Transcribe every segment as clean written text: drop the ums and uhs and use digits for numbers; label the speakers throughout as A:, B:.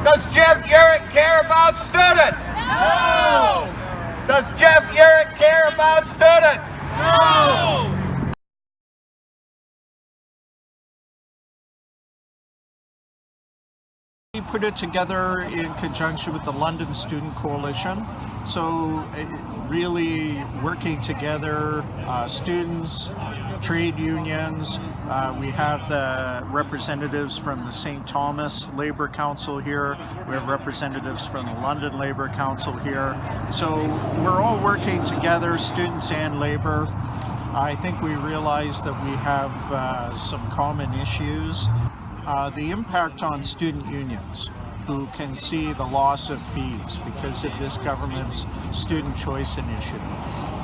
A: Does Jeff Yurek care about students?
B: No!
A: Does Jeff Yurek care about students?
B: No!
C: We put it together in conjunction with the London Student Coalition. So really working together, students, trade unions. We have the representatives from the St.Thomas Labour Council here. We have representatives from the London Labour Council here. So we're all working together, students and Labour. I think we realize that we have some common issues. The impact on student unions, who can see the loss of fees because of this government's student choice initiative.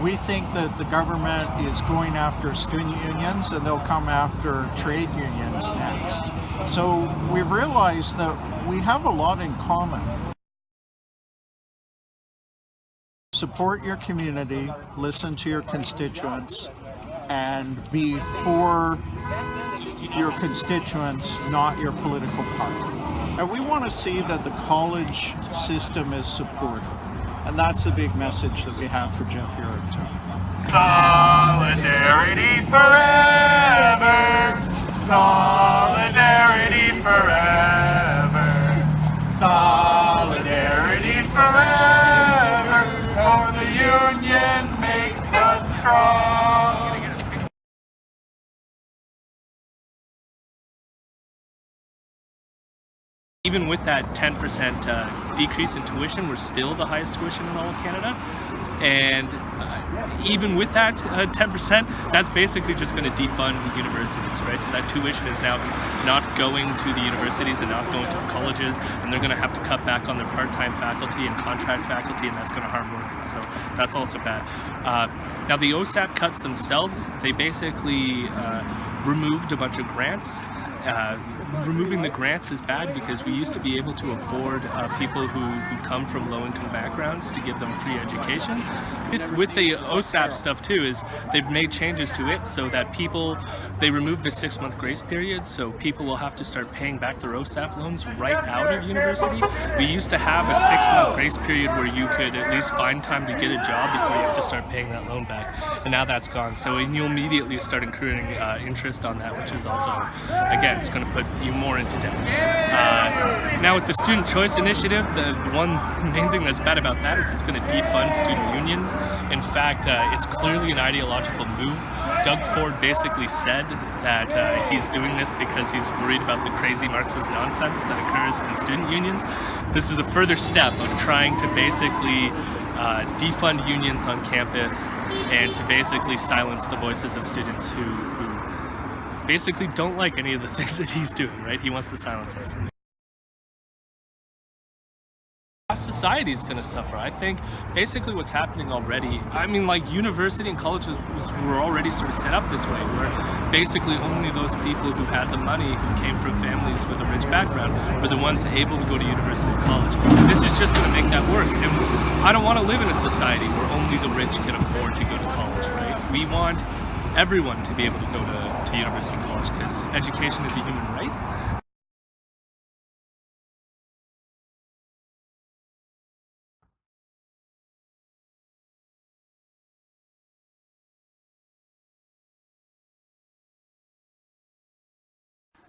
C: We think that the government is going after student unions and they'll come after trade unions next. So we've realized that we have a lot in common. Support your community, listen to your constituents, and be for your constituents, not your political party. And we want to see that the college system is supported. And that's the big message that we have for Jeff Yurek tonight.
A: Solidarity forever! Solidarity forever! Solidarity forever! For the union makes us strong!
D: Even with that 10% decrease in tuition, we're still the highest tuition in all of Canada. And even with that 10%, that's basically just going to defund the universities, right? So that tuition is now not going to the universities and not going to the colleges, and they're going to have to cut back on their part-time faculty and contract faculty, and that's going to harm workers. So that's also bad. Now the OSAP cuts themselves, they basically removed a bunch of grants. Removing the grants is bad because we used to be able to afford people who come from low-income backgrounds to give them free education. With the OSAP stuff too, is they've made changes to it so that they removed the 6-month grace period, so people will have to start paying back their OSAP loans right out of university. We used to have a 6-month grace period where you could at least find time to get a job before you have to start paying that loan back, and now that's gone. So you'll immediately start accruing interest on that, which is also, again, it's going to put you more into debt. Now with the Student Choice Initiative, the one main thing that's bad about that is it's going to defund student unions. In fact, it's clearly an ideological move. Doug Ford basically said that he's doing this because he's worried about the crazy Marxist nonsense that occurs in student unions. This is a further step of trying to basically defund unions on campus and to basically silence the voices of students who basically don't like any of the things that he's doing, right? He wants to silence us. Society is going to suffer. I think basically what's happening already, I mean, like university and colleges were already sort of set up this way, where basically only those people who had the money, who came from families with a rich background, were the ones able to go to university and college. This is just going to make that worse. And I don't want to live in a society where only the rich can afford to go to college, right? We want everyone to be able to go to university and college because education is a human right.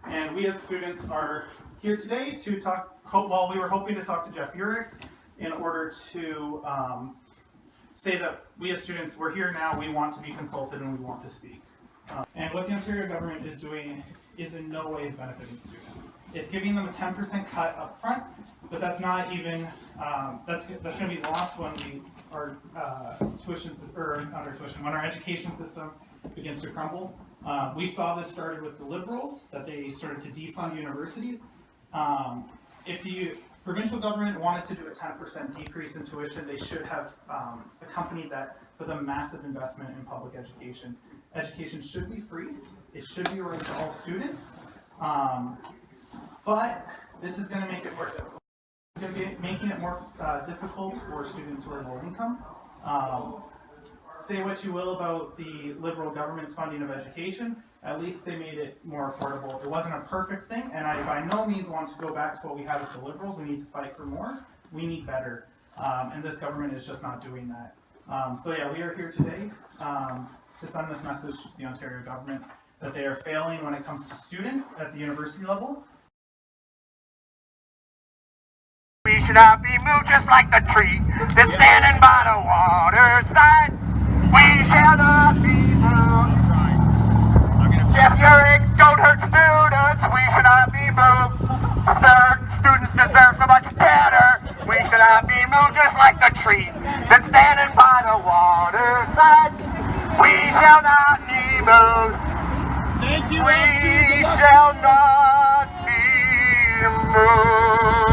E: And we as students are here today to talk, well, we were hoping to talk to Jeff Yurek in order to say that we as students, we're here now, we want to be consulted and we want to speak. And what the Ontario government is doing is in no way benefiting students. It's giving them a 10% cut up front, but that's not even, that's going to be lost when our tuition, or under tuition, when our education system begins to crumble. We saw this started with the Liberals, that they started to defund universities. If the provincial government wanted to do a 10% decrease in tuition, they should have accompanied that with a massive investment in public education. Education should be free. It should be right to all students. But this is going to make it more difficult. It's going to be making it more difficult for students who are low income. say what you will about the Liberal government's funding of education, at least they made it more affordable. It wasn't a perfect thing, and I by no means want to go back to what we had with the Liberals. We need to fight for more. We need better. And this government is just not doing that. So yeah, we are here today to send this message to the Ontario government that they are failing when it comes to students at the university level.
A: We should not be moved just like the tree that's standing by the waterside. We shall not be moved. Jeff Yurek, don't hurt students. We should not be moved. Sir, students deserve so much better. We should not be moved just like the tree that's standing by the waterside. We shall not be moved.
B: Thank you.
A: We shall not be moved.